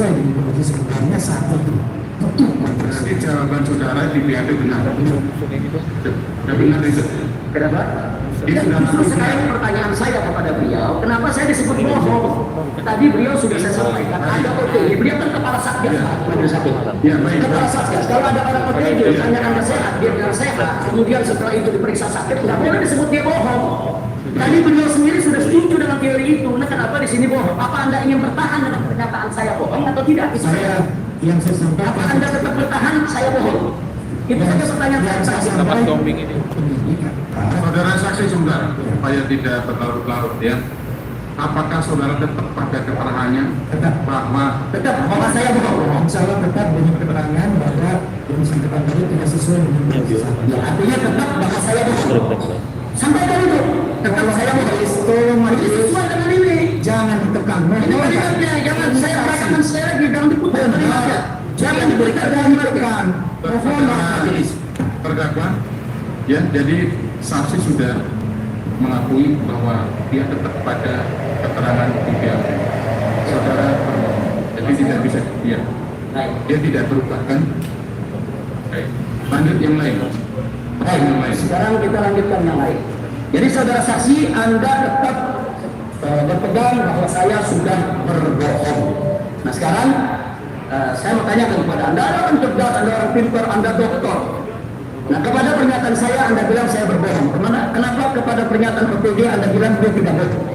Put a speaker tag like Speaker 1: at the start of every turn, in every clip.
Speaker 1: sesuai dengan kondisi sebenarnya saat itu.
Speaker 2: Berarti jawaban saudara di BAP benar. Sudah benar itu.
Speaker 3: Kenapa?
Speaker 2: Dia sudah
Speaker 3: Justru
Speaker 2: masuk.
Speaker 3: sekarang pertanyaan saya kepada beliau, kenapa saya disebut bohong? Tadi beliau sudah saya sampaikan, ada OTG, beliau kan kepala satgas, majelis hakim.
Speaker 2: Ya, baik.
Speaker 3: Kepala satgas, kalau ada orang OTG, tanya Anda sehat, dia bilang sehat, kemudian setelah itu diperiksa sakit, nggak boleh disebut dia bohong. Tadi beliau sendiri sudah setuju dengan teori itu, nah kenapa di sini bohong? Apa Anda ingin bertahan dengan pernyataan saya bohong atau tidak?
Speaker 1: Yang saya
Speaker 3: Apa
Speaker 1: sampaikan,
Speaker 3: Anda tetap bertahan, saya bohong? Itu saja pertanyaan saya.
Speaker 2: Saudara saksi sebentar, supaya tidak berlarut-larut ya. Apakah saudara tetap pada keterangannya bahwa
Speaker 3: Tetap bahwa saya bohong.
Speaker 1: insya Allah tetap dengan keterangan bahwa yang disampaikan tadi tidak sesuai dengan kondisi saat itu.
Speaker 3: Ya, artinya tetap bahwa saya bohong. Sampaikan itu. Tetap saya bohong. Itu sesuai dengan ini.
Speaker 1: Jangan ditekan.
Speaker 3: Ini kalimatnya, jangan saya katakan saya lagi dalam diputar kalimatnya. Jangan diberikan
Speaker 1: ditekan.
Speaker 2: terdakwa ya, jadi saksi sudah mengakui bahwa dia tetap pada keterangan di BAP. Saudara berbohong. Jadi tidak bisa dia tidak berubah kan? Baik. Lanjut yang lain.
Speaker 3: Baik,
Speaker 2: Yang lain.
Speaker 3: sekarang kita lanjutkan yang lain. Jadi saudara saksi, Anda tetap berpegang bahwa saya sudah berbohong. Nah sekarang saya mau tanyakan kepada Anda orang cerdas, Anda orang pintar, Anda dokter. Nah kepada pernyataan saya Anda bilang saya berbohong. Kenapa kepada pernyataan OTG Anda bilang dia tidak bohong?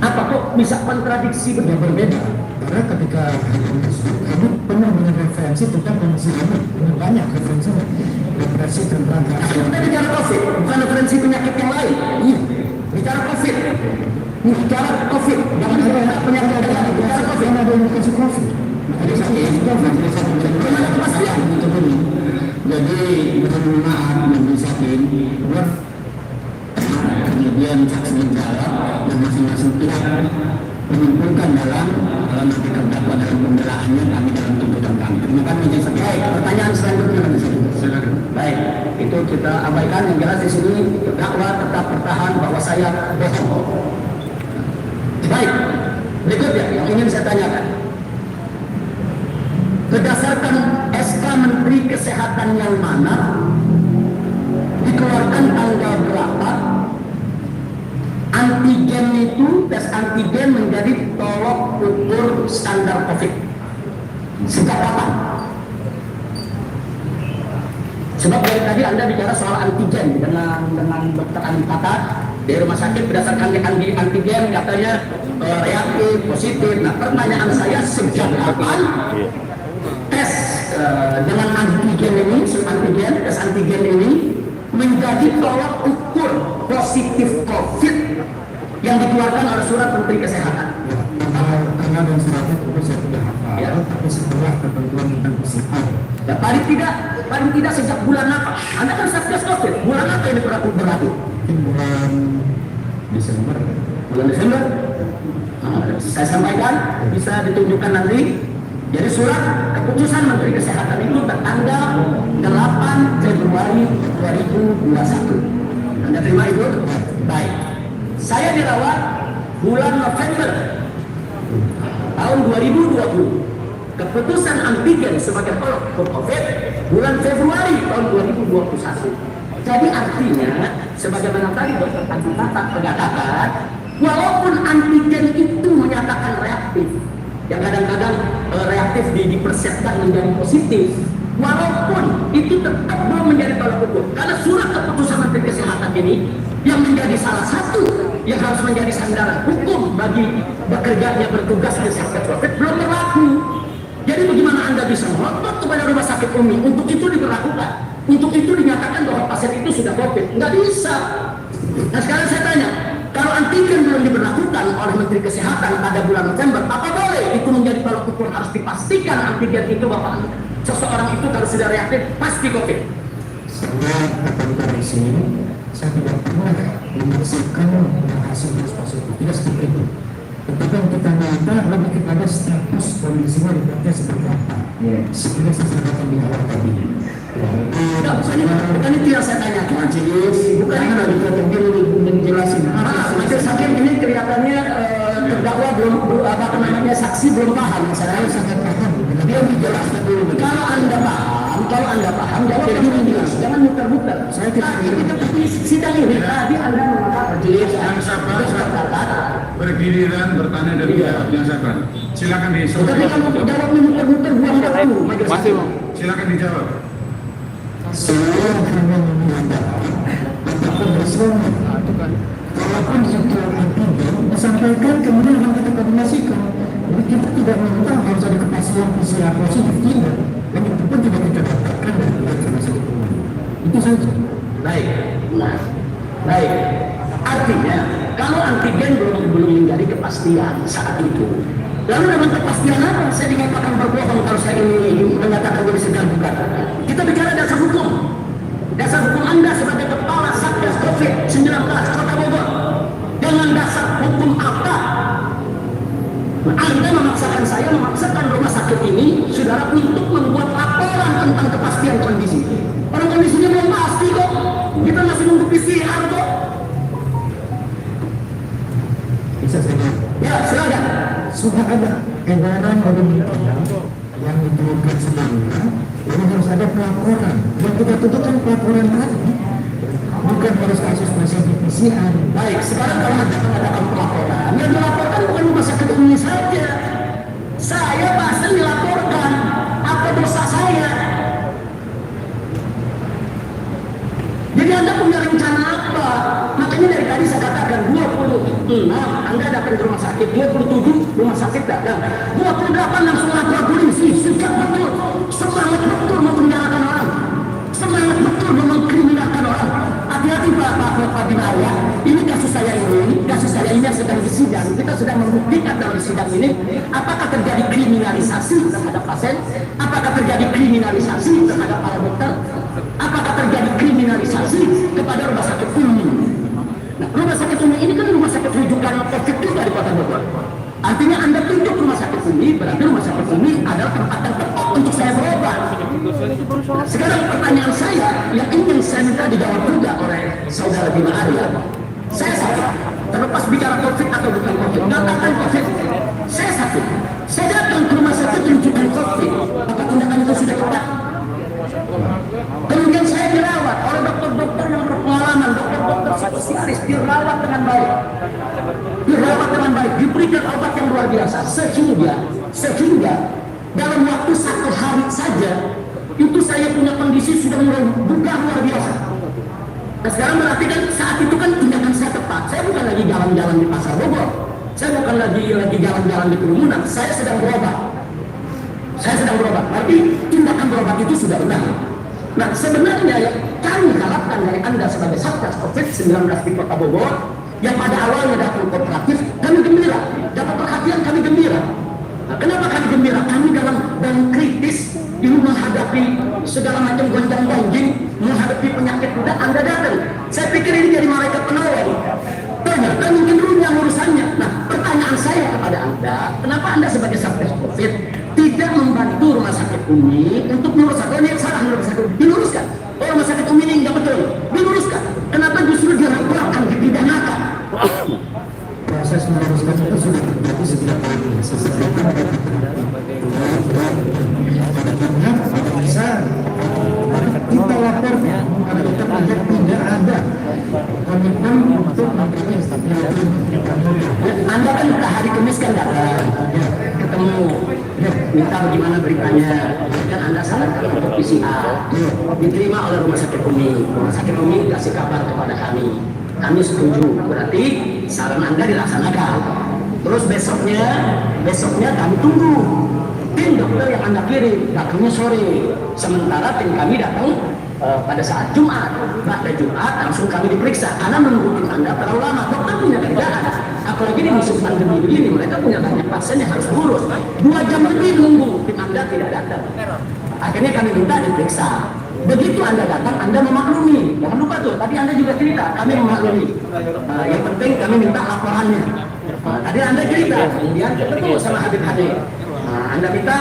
Speaker 3: Apa kok bisa kontradiksi berbeda?
Speaker 1: Karena ketika kami penuh dengan referensi tentang kondisi kami, dengan banyak referensi tentang
Speaker 3: Kita bicara COVID, bukan referensi penyakit yang lain. Iya, bicara COVID. Bicara COVID, jangan bicara penyakit yang lain. Bicara COVID.
Speaker 1: yang ada indikasi COVID.
Speaker 3: Gimana kepastian?
Speaker 1: Jadi mohon maaf majelis hakim, kemudian saksi menjawab dan masing-masing pihak menyimpulkan dalam nanti terdakwa dalam pembelaannya kami dalam tuntutan kami. Terima kasih majelis hakim.
Speaker 3: Baik, pertanyaan selanjutnya.
Speaker 2: Silakan.
Speaker 3: Baik, itu kita abaikan. Yang jelas di sini terdakwa tetap bertahan bahwa saya bohong. Baik, berikutnya yang ingin saya tanyakan. Berdasarkan SK Menteri Kesehatan yang mana dikeluarkan tanggal berapa antigen itu, tes antigen menjadi tolok ukur standar COVID? Sejak kapan? Sebab dari tadi Anda bicara soal antigen dengan dokter Anikata di rumah sakit berdasarkan antigen katanya reaktif, positif. Nah pertanyaan saya sejak kapan tes dengan antigen ini, tes antigen ini menjadi tolak ukur positif COVID yang dikeluarkan oleh surat Menteri Kesehatan?
Speaker 1: Karena dan suratnya itu saya tidak hafal,
Speaker 3: Ya.
Speaker 1: tapi setelah ketentuan tentang kesehatan.
Speaker 3: Ya, paling tidak sejak bulan apa? Anda kan satgas COVID, bulan apa ini berlaku?
Speaker 1: Mungkin bulan Desember.
Speaker 3: Bulan Desember. Nah, saya sampaikan, bisa ditunjukkan nanti. Jadi surat keputusan Menteri Kesehatan itu tertanggal 8 Februari 2021. Anda terima itu? Baik. Saya dirawat bulan November tahun 2020. Keputusan antigen sebagai tolak ukur COVID bulan Februari tahun 2021. Jadi artinya, sebagaimana tadi Dr. Anikata mengatakan, walaupun antigen itu menyatakan reaktif, yang kadang-kadang reaktif dipersepsikan menjadi positif, walaupun itu tetap belum menjadi tolak ukur, karena surat keputusan Menteri Kesehatan ini yang menjadi salah satu yang harus menjadi sandaran hukum bagi bekerjanya bertugas di Satgas COVID belum berlaku. Jadi bagaimana Anda bisa ngotot kepada rumah sakit Umi untuk itu diberlakukan, untuk itu dinyatakan bahwa pasien itu sudah COVID? Nggak bisa. Nah sekarang saya tanya, kalau antigen belum diberlakukan oleh Menteri Kesehatan pada bulan November, apa boleh itu menjadi tolak ukur? Harus dipastikan antigen itu bahwa seseorang itu kalau sudah reaktif pasti COVID.
Speaker 1: Saya akan koreksi, saya tidak pernah memasukkan hasil positif, tidak seperti itu. Tetapi yang kita minta lebih kepada status kondisinya dipercaya seperti apa. Seperti saya sampaikan di awal tadi.
Speaker 3: Bukan itu yang saya tanya, bukan itu.
Speaker 1: Bukan ada di mungkin menjelasin.
Speaker 3: Majelis hakim ini kelihatannya terdakwa saksi belum paham masalahnya.
Speaker 1: Sangat paham.
Speaker 3: Dia dijelaskan dulu. Kalau anda paham, jawab dengan jelas, jangan muter-muter.
Speaker 1: Saya tidak
Speaker 3: kita sidang ini tadi anda mengatakan
Speaker 2: Yang sabar, berdiriran, bertanya dari yang sabar. Silakan
Speaker 3: tapi
Speaker 2: dijawab.
Speaker 3: kalau jawabnya muter-muter buang waktu.
Speaker 2: Masih, silakan dijawab.
Speaker 1: saya hanya menyatakan apapun responnya. Walaupun itu antigen disampaikan kemudian akan kita koordinasikan. Jadi kita tidak minta harus ada kepastian PCR positif tidak. Dan itu pun tidak kita dapatkan dari pihak rumah sakit umum. Itu saja.
Speaker 3: Baik, nah, baik. Artinya kalau antigen belum menjadi kepastian saat itu, lalu dengan kepastian apa saya dikatakan berbohong kalau saya ini mengatakan ini sedang bukan? Kita bicara dasar hukum. Dasar hukum Anda sebagai kepala Satgas COVID-19 Kota Bogor. Dengan dasar hukum apa? Anda memaksakan rumah sakit ini, saudara, untuk membuat laporan tentang kepastian kondisi. Orang kondisinya belum pasti kok. Kita masih nunggu PCR kok.
Speaker 1: Bisa saja.
Speaker 3: Ya, silakan.
Speaker 1: Sudah ada edaran dari Menteri yang diturunkan sebelumnya. Jadi harus ada pelaporan. Yang kita tuntutkan pelaporan tadi. Bukan harus kasus positif PCR.
Speaker 3: Baik, sekarang kalau Anda mengadakan pelaporan, yang dilaporkan bukan rumah sakit ini saja. Saya pasti dilaporkan. Apa dosa saya? Jadi Anda punya rencana apa? Makanya dari tadi saya katakan 26 Anda datang ke rumah sakit, 27 rumah sakit datang, 28 langsung lapor polisi. Sikap betul, semangat betul mempenjarakan orang, semangat betul mengkriminalkan orang. Hati-hati Pak Binaya, ini kasus saya ini yang sedang disidang. Kita sedang membuktikan dalam sidang ini apakah terjadi kriminalisasi terhadap pasien, apakah terjadi kriminalisasi terhadap para dokter, apakah terjadi kriminalisasi kepada rumah sakit umum. Nah, rumah sakit umum ini kan rumah sakit rujukan COVID juga di Kota Bogor. Artinya Anda tunjuk rumah sakit umum, berarti rumah sakit umum adalah tempat yang tepat untuk saya berobat. Sekarang pertanyaan saya yang ingin saya minta dijawab juga oleh saudara Bima Arya. Saya sakit, terlepas bicara COVID atau bukan COVID, katakan COVID. Saya sakit, saya datang ke rumah sakit rujukan COVID. Apa tindakan itu sudah tepat? Kemudian saya dirawat oleh dokter-dokter yang berpengalaman, dokter-dokter spesialis, dirawat dengan baik, diberikan obat yang luar biasa, sehingga dalam waktu 1 hari saja itu saya punya kondisi sudah mulai bugar luar biasa. Nah, sekarang berarti kan saat itu kan tindakan saya tepat. Saya bukan lagi jalan-jalan di pasar Bogor, saya bukan lagi jalan-jalan di kerumunan, saya sedang berobat. Berarti tindakan berobat itu sudah benar. Nah, sebenarnya yang kami harapkan dari Anda sebagai Satgas COVID-19 di Kota Bogor, yang pada awalnya datang kooperatif, kami gembira. Dapat perhatian, kami gembira. Nah, kenapa kami gembira? Kami dalam kritis ini menghadapi segala macam gonjang-ganjing, menghadapi penyakit muda, Anda datang. Saya pikir ini jadi malaikat penolong. Ternyata mungkin rumit urusannya. Nah, pertanyaan saya kepada Anda, kenapa Anda sebagai Satgas COVID tidak membantu rumah sakit Umi untuk meluruskan? Oh, ini salah rumah sakit Umi, diluruskan. Oh, rumah sakit Umi ini nggak betul, diluruskan. Kenapa justru dilaporkan, dipidanakan?
Speaker 1: Proses meluruskan itu sudah terjadi sejak tahun bisa kita laporkan karena kita melihat tidak ada komitmen untuk memberikan
Speaker 3: Anda kan hari Kamis kan datang, ketemu, minta bagaimana beritanya, kan Anda sarankan untuk PCR, diterima oleh rumah sakit Umi kasih kabar kepada kami setuju, berarti saran Anda dilaksanakan. Terus besoknya kami tunggu tim dokter yang Anda kirim, datangnya sore, sementara tim kami datang pada saat Jumat. Pada Jumat langsung kami diperiksa karena menunggu tim Anda terlalu lama. Dokter punya kerjaan, apalagi di musim pandemi begini, mereka punya banyak pasien yang harus urus. 2 jam lebih nunggu, tim Anda tidak datang. Akhirnya kami minta diperiksa. Begitu Anda datang, Anda memaklumi. Jangan lupa tuh, tadi Anda juga cerita, kami memaklumi. Yang penting kami minta laporannya. Tadi Anda cerita, kemudian ketemu sama Habib. Anda minta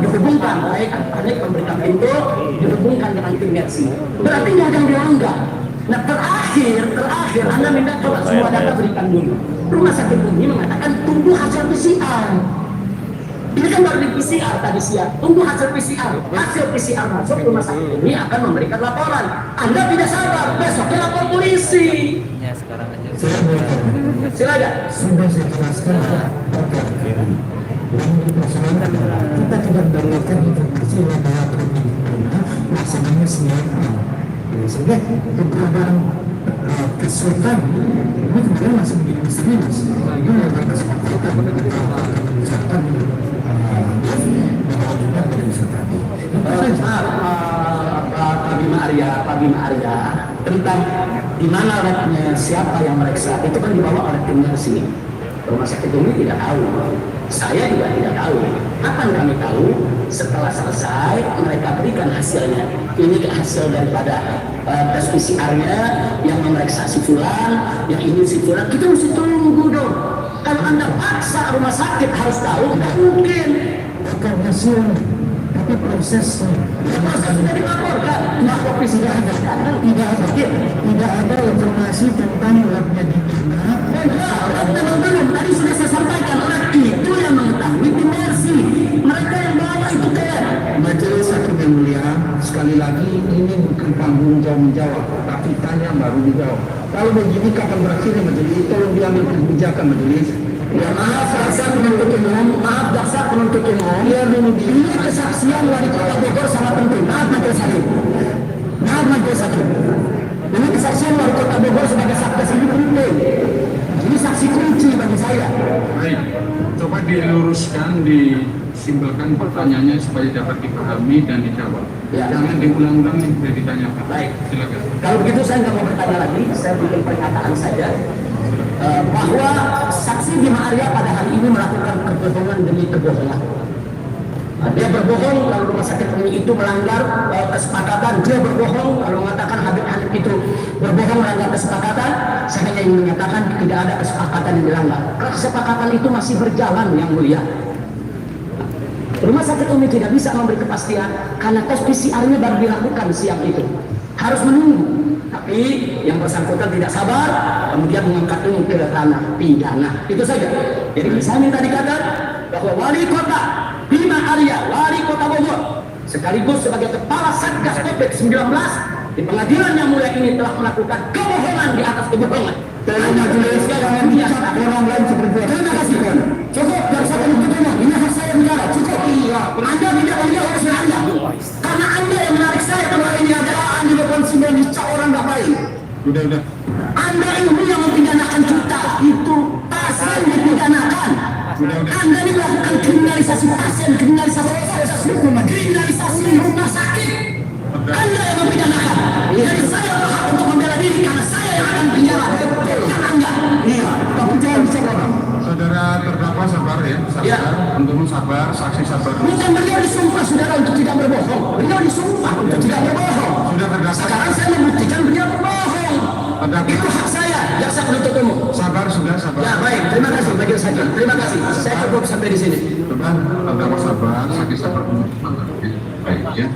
Speaker 3: dihubungkan, baik Habib memberikan info, dihubungkan dengan tim medis. Berarti nggak ada yang dilanggar. Nah terakhir Anda minta coba semua data berikan dulu. Rumah sakit Umi mengatakan tunggu hasil PCR. Ini kan baru di PCR tadi siang. Tunggu hasil PCR. Hasil PCR masuk rumah sakit ini akan memberikan laporan. Anda tidak sabar, besoknya lapor polisi.
Speaker 4: Ya sekarang aja.
Speaker 1: Saya mau
Speaker 3: Silakan.
Speaker 1: sudah saya jelaskan yang dipersoalkan kita tidak mendapatkan informasi bahwa masalahnya siapa, sehingga keberadaan kesulitan ini kemudian masih menjadi misterius. Ini yang berkesempatan misalkan
Speaker 3: Pak Bima Arya tentang di mana labnya siapa yang meriksa itu kan dibawa oleh tim dari sini. Rumah sakit Umi tidak tahu, saya juga tidak tahu. Kapan kami tahu? Setelah selesai mereka berikan hasilnya. Ini hasil daripada tes PCR-nya yang memeriksa si fulan, yang ini si fulan. Kita mesti tunggu dong. Kalau Anda paksa rumah sakit harus tahu, tidak mungkin.
Speaker 1: bukan hasil tapi prosesnya.
Speaker 3: Proses sudah dilaporkan. Nah, kopi sudah ada.
Speaker 1: Tidak ada informasi tentang labnya di mana.
Speaker 3: Teman-teman, tadi sudah saya sampaikan, orang itu yang mengetahui tim Mercy. Mereka yang bawa itu ke
Speaker 1: Majelis Hakim yang mulia, sekali lagi ini bukan tanggung jawab, tapi tanya baru dijawab. Kalau begini kapan berakhirnya majelis? Tolong diambil kebijakan majelis.
Speaker 3: Ya maaf, jaksa penuntut umum, biar dulu ini kesaksian wali kota Bogor sangat penting. Maaf majelis hakim. Ini kesaksian wali kota Bogor sebagai saksi ini penting. Ini saksi kunci bagi saya.
Speaker 2: Baik, coba diluruskan, disimpulkan pertanyaannya supaya dapat dipahami dan dijawab.
Speaker 3: Ya.
Speaker 2: Jangan diulang-ulang yang sudah ditanyakan.
Speaker 3: Baik.
Speaker 2: Silakan.
Speaker 3: Kalau begitu saya nggak mau bertanya lagi, saya bikin pernyataan saja bahwa saksi Bima Arya pada hari ini melakukan kebohongan demi kebohongan. Dia berbohong kalau rumah sakit Umi itu melanggar kesepakatan. Dia berbohong kalau mengatakan Habib Hanif itu berbohong melanggar kesepakatan. Saya hanya ingin menyatakan tidak ada kesepakatan yang dilanggar. Kesepakatan itu masih berjalan yang mulia. Rumah sakit Umi tidak bisa memberi kepastian karena tes PCR-nya baru dilakukan siang itu. Harus menunggu. Tapi yang bersangkutan tidak sabar, kemudian mengangkat ini ke ranah pidana. Itu saja. Jadi saya minta dikatakan bahwa wali kota Bima Arya, wali kota Bogor, sekaligus sebagai kepala Satgas COVID-19 di pengadilan yang mulia ini telah melakukan kebohongan di atas kebohongan. Dan majelis jangan biasa orang lain seperti itu. Terima kasih. Cukup dari saya menuntutnya. Ini hak saya bicara. Cukup. Anda tidak boleh harus Anda. Karena Anda yang menarik saya kalau ini adalah Anda berkonsumen orang nggak baik.
Speaker 2: Udah.
Speaker 3: Anda ini yang mempidanakan kita. Itu pasien dipidanakan. Anda ini melakukan kriminalisasi pasien, kriminalisasi rumah sakit. Anda yang mempidanakan. Jadi saya berhak untuk membela diri karena saya yang akan penjara. Bukan Anda. Iya. Tapi jangan bicara.
Speaker 2: Saudara terdakwa sabar ya, sabar.
Speaker 3: Ya.
Speaker 2: Untuk sabar, saksi sabar.
Speaker 3: Bukan beliau disumpah saudara untuk tidak berbohong. Beliau disumpah untuk tidak berbohong.
Speaker 2: Sudah terdakwa.
Speaker 3: Sekarang saya membuktikan beliau berbohong. Itu hak saya, jaksa penuntut umum.
Speaker 2: Sabar, sudah sabar.
Speaker 3: Ya baik, terima kasih bagi saya. Terima kasih. Saya cukup sampai di sini.
Speaker 2: Coba terdakwa sabar, saksi sabar. Baik ya.